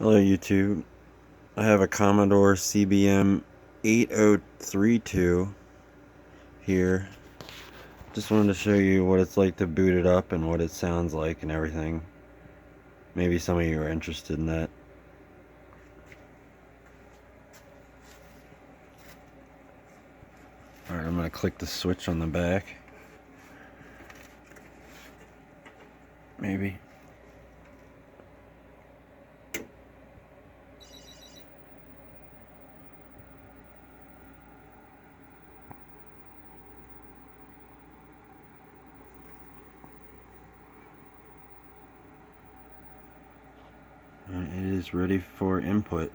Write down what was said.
Hello YouTube. I have a Commodore CBM 8032 here. Just wanted to show you what it's like to boot it up and what it sounds like and everything. Maybe some of you are interested in that. Alright, I'm going to click the switch on the back. Maybe. It is ready for input.